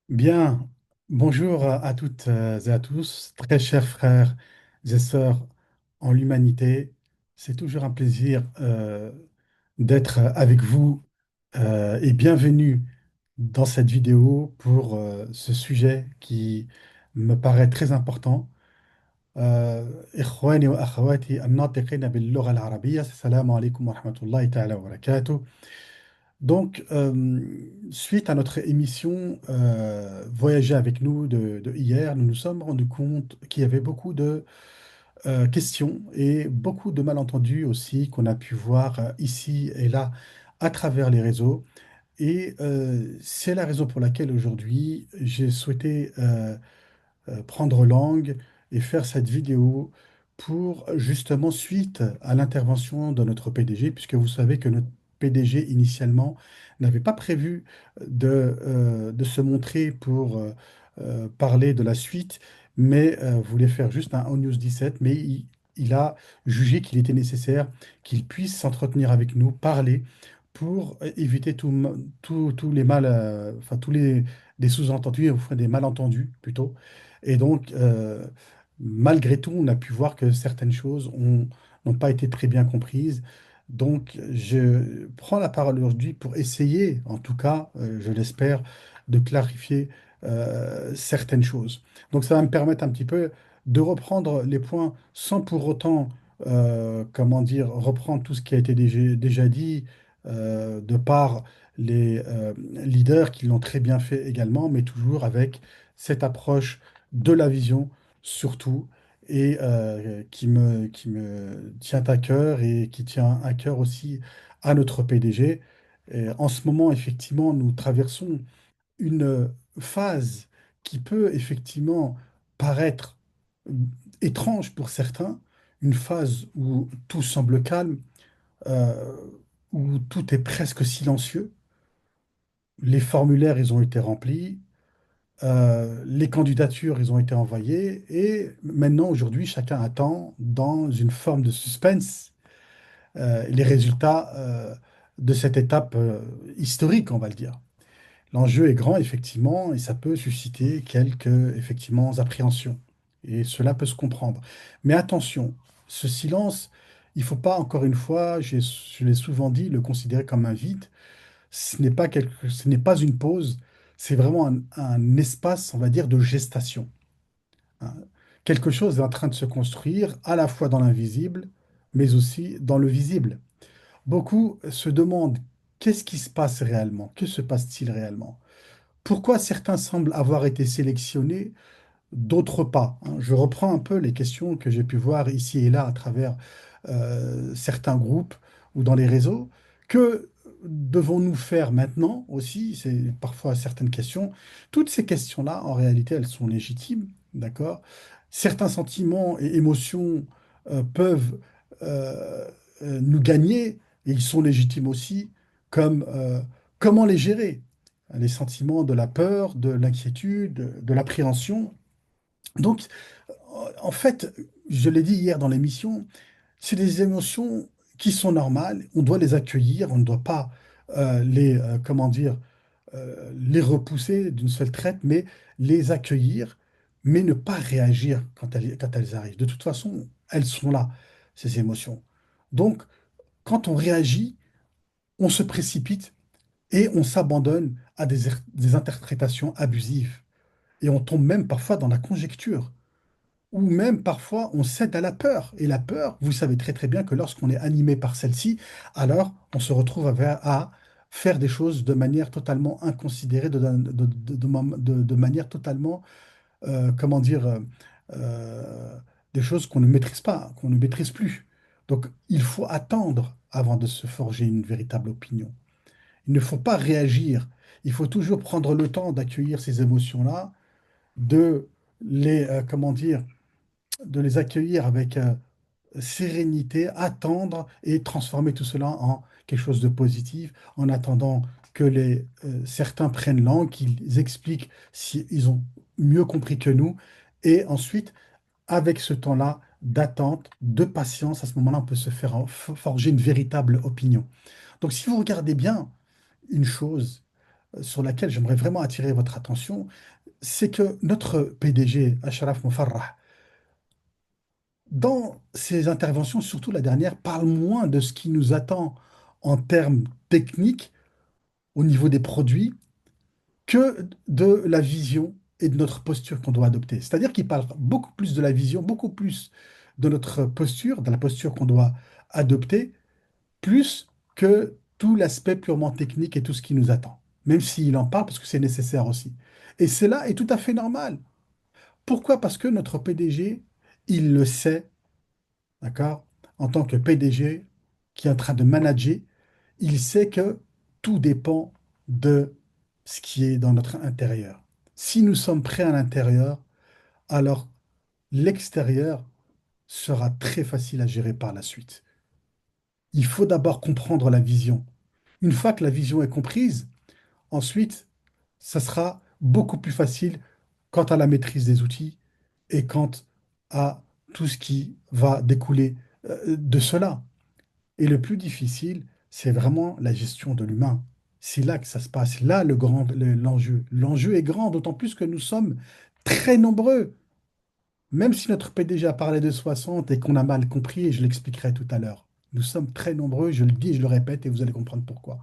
Bien, bonjour à toutes et à tous, très chers frères et sœurs en l'humanité. C'est toujours un plaisir d'être avec vous et bienvenue dans cette vidéo pour ce sujet qui me paraît très important. إخواني وأخواتي الناطقين باللغة العربية السلام عليكم ورحمة الله تعالى وبركاته. Donc, suite à notre émission Voyager avec nous de hier, nous nous sommes rendus compte qu'il y avait beaucoup de questions et beaucoup de malentendus aussi qu'on a pu voir ici et là à travers les réseaux. Et c'est la raison pour laquelle aujourd'hui j'ai souhaité prendre langue et faire cette vidéo pour justement suite à l'intervention de notre PDG, puisque vous savez que notre PDG initialement n'avait pas prévu de se montrer pour parler de la suite, mais voulait faire juste un On News 17, mais il a jugé qu'il était nécessaire qu'il puisse s'entretenir avec nous, parler, pour éviter tous les mal, enfin tous les des sous-entendus, enfin des malentendus plutôt. Et donc, malgré tout, on a pu voir que certaines choses n'ont pas été très bien comprises. Donc, je prends la parole aujourd'hui pour essayer, en tout cas, je l'espère, de clarifier certaines choses. Donc, ça va me permettre un petit peu de reprendre les points sans pour autant, comment dire, reprendre tout ce qui a été déjà dit de par les leaders qui l'ont très bien fait également, mais toujours avec cette approche de la vision surtout, et qui me tient à cœur et qui tient à cœur aussi à notre PDG. Et en ce moment, effectivement, nous traversons une phase qui peut effectivement paraître étrange pour certains, une phase où tout semble calme, euh, où tout est presque silencieux. Les formulaires, ils ont été remplis. Les candidatures, ils ont été envoyées et maintenant, aujourd'hui, chacun attend dans une forme de suspense les résultats de cette étape historique, on va le dire. L'enjeu est grand, effectivement, et ça peut susciter quelques, effectivement, appréhensions. Et cela peut se comprendre. Mais attention, ce silence, il ne faut pas, encore une fois, je l'ai souvent dit, le considérer comme un vide. Ce n'est pas une pause, c'est vraiment un espace, on va dire, de gestation, hein. Quelque chose est en train de se construire à la fois dans l'invisible, mais aussi dans le visible. Beaucoup se demandent qu'est-ce qui se passe réellement? Que se passe-t-il réellement? Pourquoi certains semblent avoir été sélectionnés, d'autres pas, hein? Je reprends un peu les questions que j'ai pu voir ici et là à travers certains groupes ou dans les réseaux. Que devons-nous faire maintenant aussi? C'est parfois certaines questions. Toutes ces questions-là, en réalité, elles sont légitimes, d'accord? Certains sentiments et émotions peuvent euh, nous gagner et ils sont légitimes aussi, comme comment les gérer? Les sentiments de la peur, de l'inquiétude, de l'appréhension. Donc, en fait, je l'ai dit hier dans l'émission, c'est des émotions qui sont normales, on doit les accueillir, on ne doit pas comment dire, les repousser d'une seule traite, mais les accueillir, mais ne pas réagir quand elles arrivent. De toute façon, elles sont là, ces émotions. Donc, quand on réagit, on se précipite et on s'abandonne à des interprétations abusives. Et on tombe même parfois dans la conjecture, ou même parfois on cède à la peur. Et la peur, vous savez très très bien que lorsqu'on est animé par celle-ci, alors on se retrouve à faire des choses de manière totalement inconsidérée, de manière totalement, comment dire, euh, des choses qu'on ne maîtrise pas, qu'on ne maîtrise plus. Donc il faut attendre avant de se forger une véritable opinion. Il ne faut pas réagir. Il faut toujours prendre le temps d'accueillir ces émotions-là, de comment dire, de les accueillir avec sérénité, attendre et transformer tout cela en quelque chose de positif, en attendant que certains prennent langue, qu'ils expliquent s'ils ont mieux compris que nous. Et ensuite, avec ce temps-là d'attente, de patience, à ce moment-là, on peut se faire forger une véritable opinion. Donc, si vous regardez bien une chose, sur laquelle j'aimerais vraiment attirer votre attention, c'est que notre PDG, Ashraf Mofarrah, dans ses interventions, surtout la dernière, parle moins de ce qui nous attend en termes techniques au niveau des produits que de la vision et de notre posture qu'on doit adopter. C'est-à-dire qu'il parle beaucoup plus de la vision, beaucoup plus de notre posture, de la posture qu'on doit adopter, plus que tout l'aspect purement technique et tout ce qui nous attend. Même s'il en parle parce que c'est nécessaire aussi. Et cela est tout à fait normal. Pourquoi? Parce que notre PDG, il le sait, d'accord? En tant que PDG qui est en train de manager, il sait que tout dépend de ce qui est dans notre intérieur. Si nous sommes prêts à l'intérieur, alors l'extérieur sera très facile à gérer par la suite. Il faut d'abord comprendre la vision. Une fois que la vision est comprise, ensuite, ça sera beaucoup plus facile quant à la maîtrise des outils et quant à tout ce qui va découler de cela. Et le plus difficile, c'est vraiment la gestion de l'humain. C'est là que ça se passe. Là, l'enjeu. L'enjeu est grand, d'autant plus que nous sommes très nombreux. Même si notre PDG a parlé de 60 et qu'on a mal compris, et je l'expliquerai tout à l'heure. Nous sommes très nombreux, je le dis, je le répète, et vous allez comprendre pourquoi.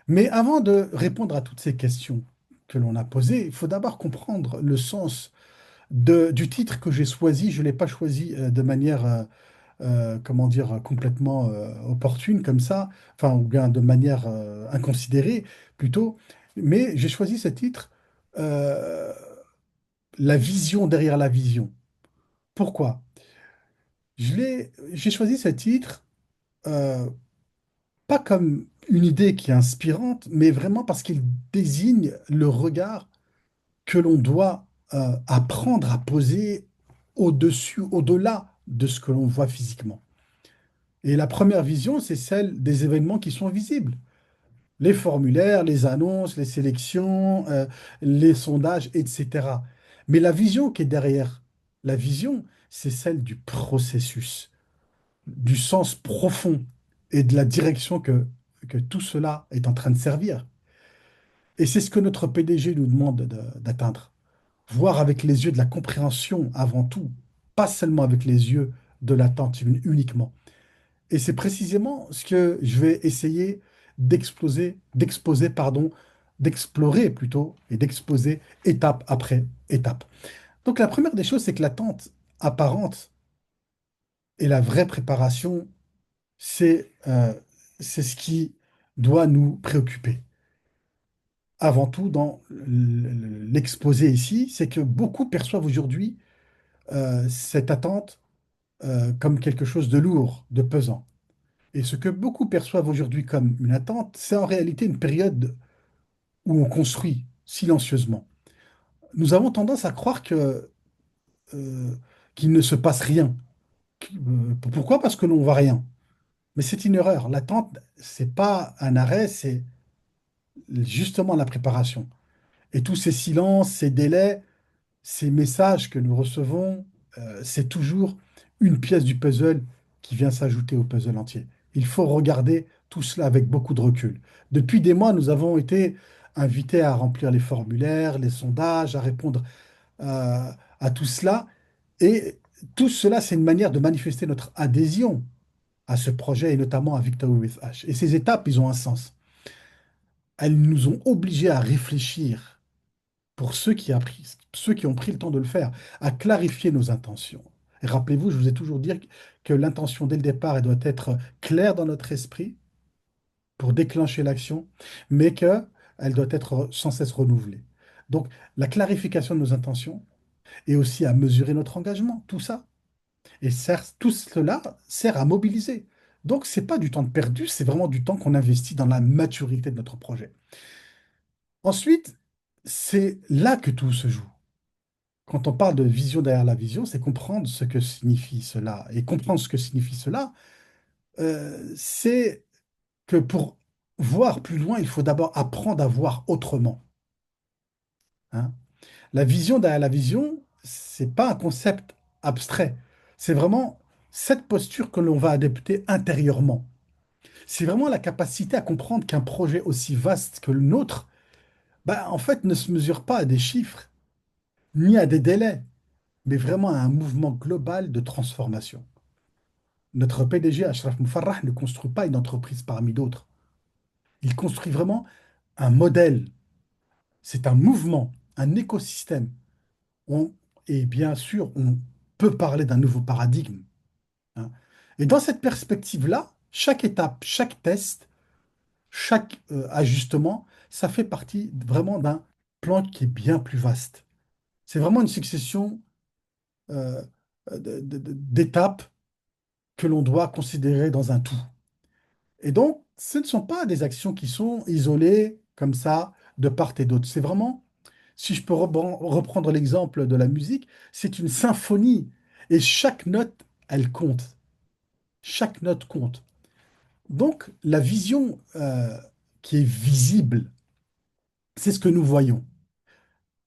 Mais avant de répondre à toutes ces questions que l'on a posées, il faut d'abord comprendre le sens du titre que j'ai choisi. Je ne l'ai pas choisi de manière comment dire, complètement opportune comme ça, enfin, ou bien de manière inconsidérée plutôt. Mais j'ai choisi ce titre, euh, La vision derrière la vision. Pourquoi? J'ai choisi ce titre euh, pas comme une idée qui est inspirante, mais vraiment parce qu'il désigne le regard que l'on doit apprendre à poser au-dessus, au-delà de ce que l'on voit physiquement. Et la première vision, c'est celle des événements qui sont visibles. Les formulaires, les annonces, les sélections, les sondages, etc. Mais la vision qui est derrière la vision, c'est celle du processus, du sens profond et de la direction que tout cela est en train de servir. Et c'est ce que notre PDG nous demande d'atteindre. Voir avec les yeux de la compréhension avant tout, pas seulement avec les yeux de l'attente uniquement. Et c'est précisément ce que je vais essayer d'explorer plutôt, et d'exposer étape après étape. Donc la première des choses, c'est que l'attente apparente et la vraie préparation, c'est ce qui doit nous préoccuper. Avant tout, dans l'exposé ici, c'est que beaucoup perçoivent aujourd'hui cette attente comme quelque chose de lourd, de pesant. Et ce que beaucoup perçoivent aujourd'hui comme une attente, c'est en réalité une période où on construit silencieusement. Nous avons tendance à croire euh, qu'il ne se passe rien. Pourquoi? Parce que l'on ne voit rien. Mais c'est une erreur. L'attente, c'est pas un arrêt, c'est justement la préparation. Et tous ces silences, ces délais, ces messages que nous recevons, c'est toujours une pièce du puzzle qui vient s'ajouter au puzzle entier. Il faut regarder tout cela avec beaucoup de recul. Depuis des mois, nous avons été invités à remplir les formulaires, les sondages, à répondre à tout cela. Et tout cela, c'est une manière de manifester notre adhésion à ce projet et notamment à Victory with H. Et ces étapes, ils ont un sens. Elles nous ont obligés à réfléchir pour ceux qui ont pris le temps de le faire, à clarifier nos intentions. Et rappelez-vous, je vous ai toujours dit que l'intention, dès le départ, elle doit être claire dans notre esprit pour déclencher l'action, mais qu'elle doit être sans cesse renouvelée. Donc, la clarification de nos intentions et aussi à mesurer notre engagement, tout ça. Et tout cela sert à mobiliser. Donc, ce n'est pas du temps de perdu, c'est vraiment du temps qu'on investit dans la maturité de notre projet. Ensuite, c'est là que tout se joue. Quand on parle de vision derrière la vision, c'est comprendre ce que signifie cela. Et comprendre ce que signifie cela, c'est que pour voir plus loin, il faut d'abord apprendre à voir autrement, hein. La vision derrière la vision, c'est pas un concept abstrait. C'est vraiment cette posture que l'on va adopter intérieurement. C'est vraiment la capacité à comprendre qu'un projet aussi vaste que le nôtre Bah, en fait, ne se mesure pas à des chiffres, ni à des délais, mais vraiment à un mouvement global de transformation. Notre PDG, Ashraf Moufarrah, ne construit pas une entreprise parmi d'autres. Il construit vraiment un modèle. C'est un mouvement, un écosystème. On- et bien sûr, on peut parler d'un nouveau paradigme, hein. Et dans cette perspective-là, chaque étape, chaque test, chaque ajustement, ça fait partie vraiment d'un plan qui est bien plus vaste. C'est vraiment une succession euh, d'étapes que l'on doit considérer dans un tout. Et donc, ce ne sont pas des actions qui sont isolées comme ça de part et d'autre. C'est vraiment, si je peux reprendre l'exemple de la musique, c'est une symphonie et chaque note, elle compte. Chaque note compte. Donc, la vision qui est visible, c'est ce que nous voyons.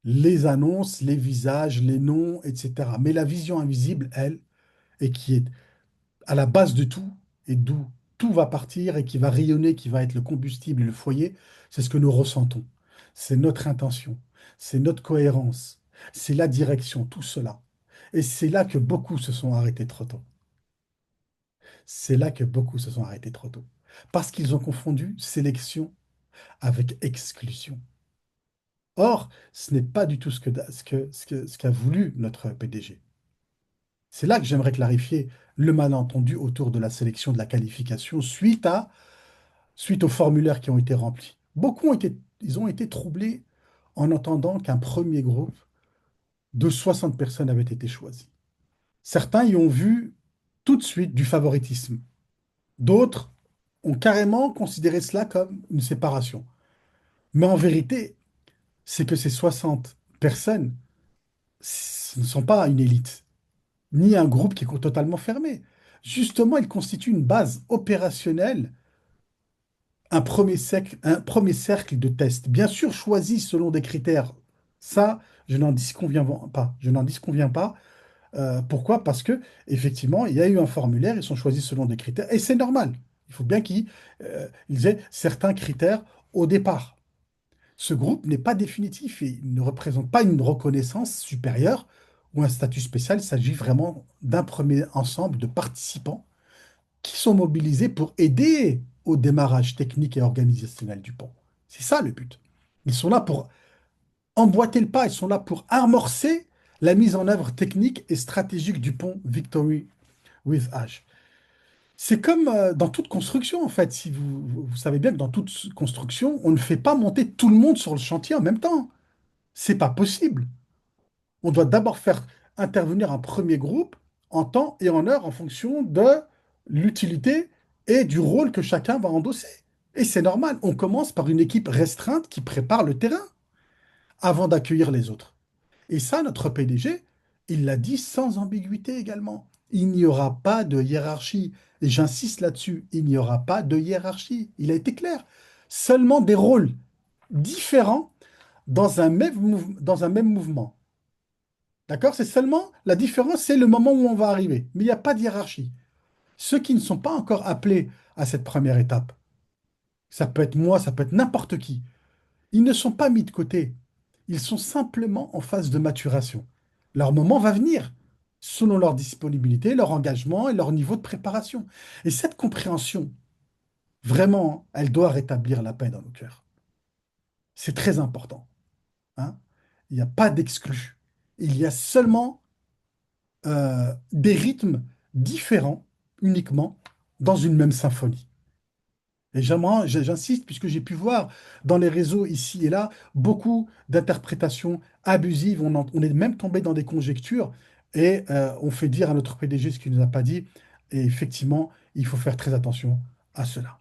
Les annonces, les visages, les noms, etc. Mais la vision invisible, elle, et qui est à la base de tout, et d'où tout va partir et qui va rayonner, qui va être le combustible et le foyer, c'est ce que nous ressentons. C'est notre intention, c'est notre cohérence, c'est la direction, tout cela. Et c'est là que beaucoup se sont arrêtés trop tôt. C'est là que beaucoup se sont arrêtés trop tôt. Parce qu'ils ont confondu sélection avec exclusion. Or, ce n'est pas du tout ce qu'a voulu notre PDG. C'est là que j'aimerais clarifier le malentendu autour de la sélection de la qualification suite aux formulaires qui ont été remplis. Ils ont été troublés en entendant qu'un premier groupe de 60 personnes avait été choisi. Certains y ont vu tout de suite du favoritisme. D'autres ont carrément considéré cela comme une séparation. Mais en vérité, c'est que ces 60 personnes, ce ne sont pas une élite, ni un groupe qui est totalement fermé. Justement, ils constituent une base opérationnelle, un premier cercle de test, bien sûr choisi selon des critères. Ça, je n'en disconviens pas. Je n'en disconviens pas. Pourquoi? Parce que effectivement, il y a eu un formulaire, ils sont choisis selon des critères, et c'est normal. Il faut bien ils aient certains critères au départ. Ce groupe n'est pas définitif et il ne représente pas une reconnaissance supérieure ou un statut spécial. Il s'agit vraiment d'un premier ensemble de participants qui sont mobilisés pour aider au démarrage technique et organisationnel du pont. C'est ça le but. Ils sont là pour emboîter le pas, ils sont là pour amorcer la mise en œuvre technique et stratégique du pont Victory with H. C'est comme dans toute construction, en fait. Si vous savez bien que dans toute construction, on ne fait pas monter tout le monde sur le chantier en même temps. C'est pas possible. On doit d'abord faire intervenir un premier groupe en temps et en heure en fonction de l'utilité et du rôle que chacun va endosser. Et c'est normal, on commence par une équipe restreinte qui prépare le terrain avant d'accueillir les autres. Et ça, notre PDG, il l'a dit sans ambiguïté également. Il n'y aura pas de hiérarchie. Et j'insiste là-dessus, il n'y aura pas de hiérarchie. Il a été clair. Seulement des rôles différents dans un même mouvement. D'accord? C'est seulement la différence, c'est le moment où on va arriver. Mais il n'y a pas de hiérarchie. Ceux qui ne sont pas encore appelés à cette première étape, ça peut être moi, ça peut être n'importe qui, ils ne sont pas mis de côté. Ils sont simplement en phase de maturation. Leur moment va venir, selon leur disponibilité, leur engagement et leur niveau de préparation. Et cette compréhension, vraiment, elle doit rétablir la paix dans nos cœurs. C'est très important, hein. Il n'y a pas d'exclus. Il y a seulement des rythmes différents uniquement dans une même symphonie. Et j'insiste, puisque j'ai pu voir dans les réseaux ici et là beaucoup d'interprétations abusives. On est même tombé dans des conjectures et on fait dire à notre PDG ce qu'il ne nous a pas dit. Et effectivement, il faut faire très attention à cela.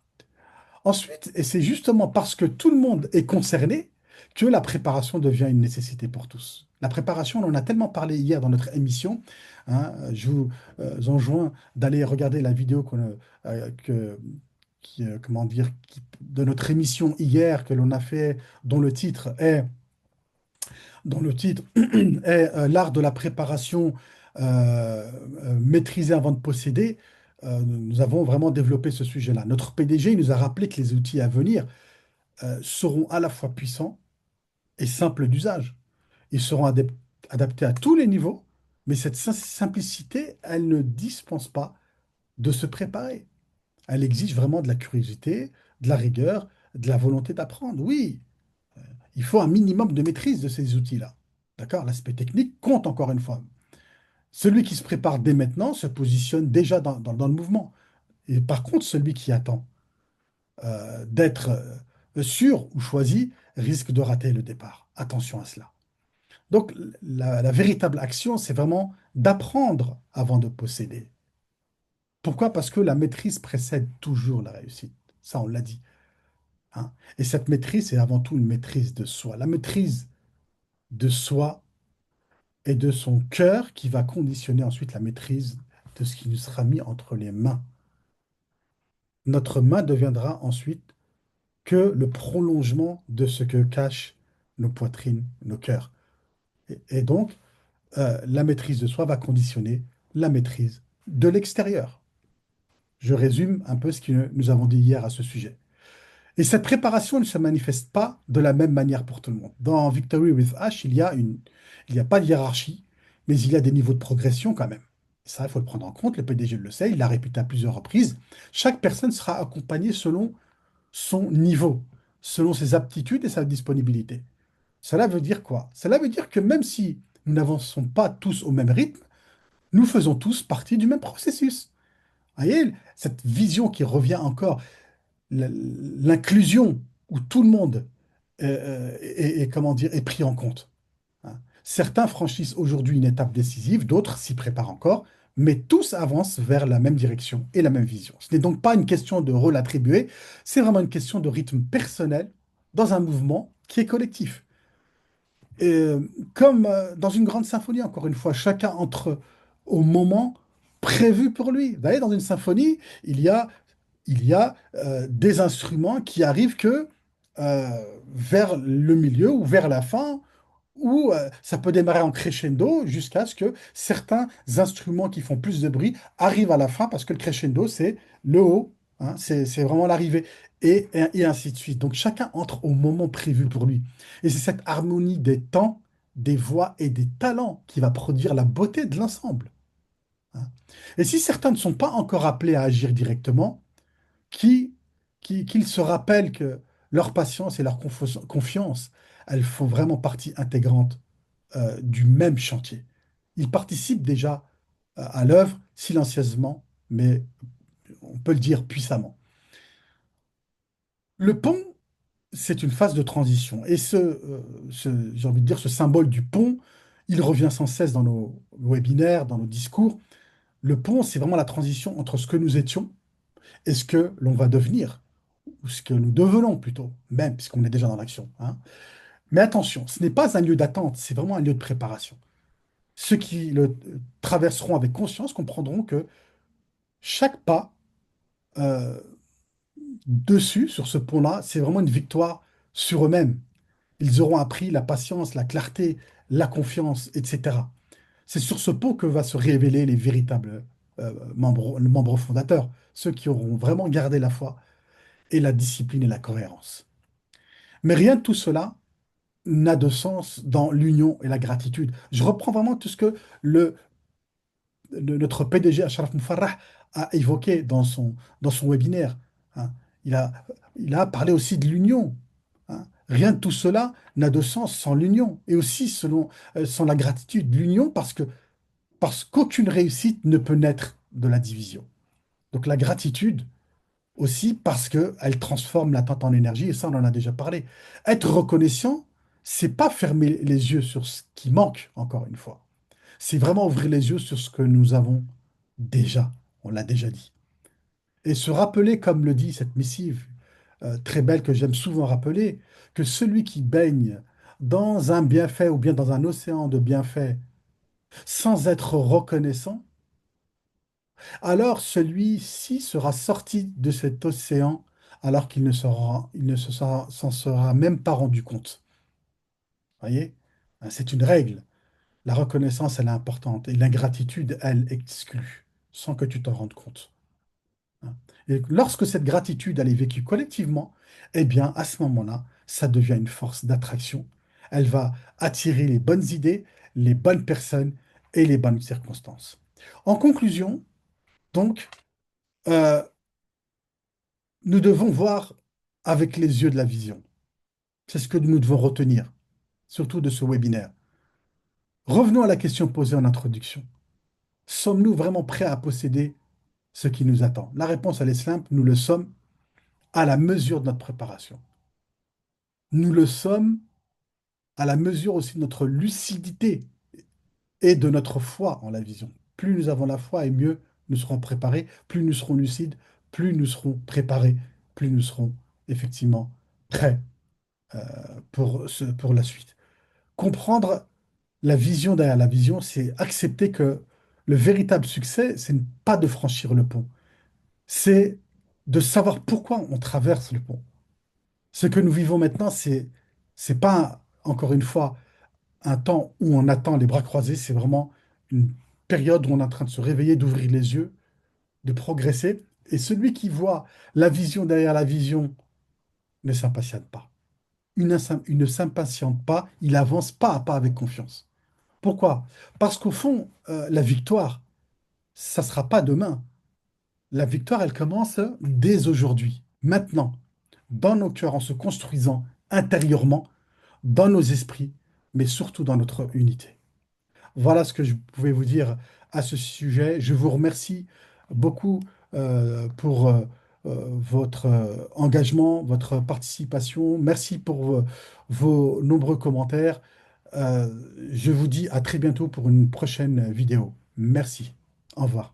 Ensuite, et c'est justement parce que tout le monde est concerné que la préparation devient une nécessité pour tous. La préparation, on en a tellement parlé hier dans notre émission, hein. Je vous enjoins d'aller regarder la vidéo comment dire, de notre émission hier que l'on a fait, dont le titre est, dont le titre est l'art de la préparation maîtrisée avant de posséder. Nous avons vraiment développé ce sujet-là. Notre PDG il nous a rappelé que les outils à venir seront à la fois puissants et simples d'usage. Ils seront adaptés à tous les niveaux, mais cette simplicité, elle ne dispense pas de se préparer. Elle exige vraiment de la curiosité, de la rigueur, de la volonté d'apprendre. Oui, il faut un minimum de maîtrise de ces outils-là. D'accord? L'aspect technique compte encore une fois. Celui qui se prépare dès maintenant se positionne déjà dans le mouvement. Et par contre, celui qui attend d'être sûr ou choisi risque de rater le départ. Attention à cela. Donc, la véritable action, c'est vraiment d'apprendre avant de posséder. Pourquoi? Parce que la maîtrise précède toujours la réussite. Ça, on l'a dit, hein. Et cette maîtrise, c'est avant tout une maîtrise de soi. La maîtrise de soi et de son cœur qui va conditionner ensuite la maîtrise de ce qui nous sera mis entre les mains. Notre main deviendra ensuite que le prolongement de ce que cachent nos poitrines, nos cœurs. Et donc, la maîtrise de soi va conditionner la maîtrise de l'extérieur. Je résume un peu ce que nous avons dit hier à ce sujet. Et cette préparation ne se manifeste pas de la même manière pour tout le monde. Dans Victory with Ash, il n'y a pas de hiérarchie, mais il y a des niveaux de progression quand même. Ça, il faut le prendre en compte. Le PDG le sait, il l'a répété à plusieurs reprises. Chaque personne sera accompagnée selon son niveau, selon ses aptitudes et sa disponibilité. Cela veut dire quoi? Cela veut dire que même si nous n'avançons pas tous au même rythme, nous faisons tous partie du même processus. Vous voyez, cette vision qui revient encore, l'inclusion où tout le monde comment dire, est pris en compte, hein. Certains franchissent aujourd'hui une étape décisive, d'autres s'y préparent encore, mais tous avancent vers la même direction et la même vision. Ce n'est donc pas une question de rôle attribué, c'est vraiment une question de rythme personnel dans un mouvement qui est collectif. Et, comme dans une grande symphonie, encore une fois, chacun entre au moment prévu pour lui. Vous voyez, dans une symphonie, il y a des instruments qui arrivent que euh, vers le milieu ou vers la fin, ou ça peut démarrer en crescendo jusqu'à ce que certains instruments qui font plus de bruit arrivent à la fin parce que le crescendo, c'est le haut, hein, c'est vraiment l'arrivée, et ainsi de suite. Donc chacun entre au moment prévu pour lui. Et c'est cette harmonie des temps, des voix et des talents qui va produire la beauté de l'ensemble, hein. Et si certains ne sont pas encore appelés à agir directement, qui, qu'ils se rappellent que leur patience et leur confiance, elles font vraiment partie intégrante du même chantier. Ils participent déjà à l'œuvre silencieusement, mais on peut le dire puissamment. Le pont, c'est une phase de transition. Et j'ai envie de dire, ce symbole du pont, il revient sans cesse dans nos webinaires, dans nos discours. Le pont, c'est vraiment la transition entre ce que nous étions et ce que l'on va devenir, ou ce que nous devenons plutôt, même puisqu'on est déjà dans l'action, hein. Mais attention, ce n'est pas un lieu d'attente, c'est vraiment un lieu de préparation. Ceux qui le traverseront avec conscience comprendront que chaque pas euh, dessus, sur ce pont-là, c'est vraiment une victoire sur eux-mêmes. Ils auront appris la patience, la clarté, la confiance, etc. C'est sur ce pont que va se révéler les véritables membres fondateurs, ceux qui auront vraiment gardé la foi et la discipline et la cohérence. Mais rien de tout cela n'a de sens dans l'union et la gratitude. Je reprends vraiment tout ce que le notre PDG Achraf Moufarrah a évoqué dans son webinaire, hein. Il a, il a parlé aussi de l'union, hein. Rien de tout cela n'a de sens sans l'union et aussi sans la gratitude. L'union parce qu'aucune réussite ne peut naître de la division. Donc la gratitude aussi parce qu'elle transforme l'attente en énergie et ça on en a déjà parlé. Être reconnaissant, c'est pas fermer les yeux sur ce qui manque, encore une fois. C'est vraiment ouvrir les yeux sur ce que nous avons déjà. On l'a déjà dit. Et se rappeler, comme le dit cette missive très belle que j'aime souvent rappeler, que celui qui baigne dans un bienfait ou bien dans un océan de bienfaits sans être reconnaissant, alors celui-ci sera sorti de cet océan alors qu'il ne s'en sera même pas rendu compte. Voyez? C'est une règle. La reconnaissance, elle est importante. Et l'ingratitude, elle exclut, sans que tu t'en rendes compte, hein. Et lorsque cette gratitude, elle est vécue collectivement, eh bien, à ce moment-là, ça devient une force d'attraction. Elle va attirer les bonnes idées, les bonnes personnes et les bonnes circonstances. En conclusion, donc, euh, nous devons voir avec les yeux de la vision. C'est ce que nous devons retenir, surtout de ce webinaire. Revenons à la question posée en introduction. Sommes-nous vraiment prêts à posséder ce qui nous attend? La réponse, elle est simple, nous le sommes à la mesure de notre préparation. Nous le sommes à la mesure aussi de notre lucidité et de notre foi en la vision. Plus nous avons la foi et mieux nous serons préparés, plus nous serons lucides, plus nous serons préparés, plus nous serons effectivement prêts pour la suite. Comprendre la vision derrière la vision, c'est accepter que le véritable succès, c'est pas de franchir le pont, c'est de savoir pourquoi on traverse le pont. Ce que nous vivons maintenant, c'est pas, encore une fois, un temps où on attend les bras croisés, c'est vraiment une période où on est en train de se réveiller, d'ouvrir les yeux, de progresser. Et celui qui voit la vision derrière la vision ne s'impatiente pas. Il ne s'impatiente pas, il avance pas à pas avec confiance. Pourquoi? Parce qu'au fond, la victoire, ça ne sera pas demain. La victoire, elle commence dès aujourd'hui, maintenant, dans nos cœurs, en se construisant intérieurement, dans nos esprits, mais surtout dans notre unité. Voilà ce que je pouvais vous dire à ce sujet. Je vous remercie beaucoup pour votre engagement, votre participation. Merci pour vos nombreux commentaires. Je vous dis à très bientôt pour une prochaine vidéo. Merci. Au revoir.